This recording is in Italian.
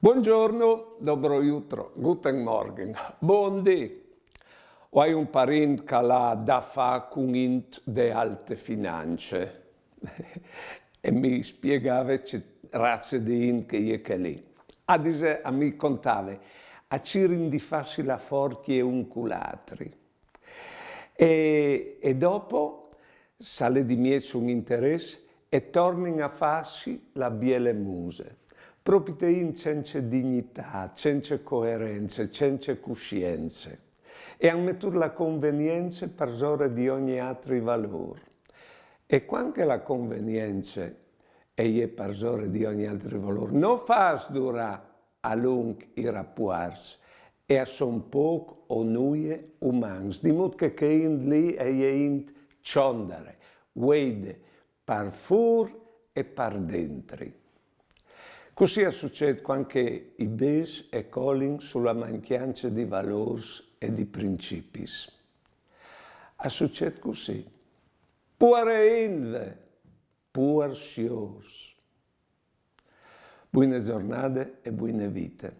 Buongiorno, dobro jutro, guten Morgen, buondì. Ho un parente che ha da fare con int de alte finanze e mi spiegava che razze di int che lì. A mi contava, a cirin di farsi la forti e unculatri. E dopo sale di miez un interesse e tornin a farsi la biele muse. Proprio in senza dignità, senza coerenze, senza coscienze. E a mettere la convenienza per ore di ogni altro valore. E quando la convenienza è per ore di ogni altro valore, non fa durare a lungo i rapporti, e a son poco o noi umani, di modo che in lì è in ciondere, vede per fuori e per dentro. Così succede quando i bes e colin sulla mancanza di valori e di principi. Succede così. Pure inve, pure sios. Buone giornate e buone vite.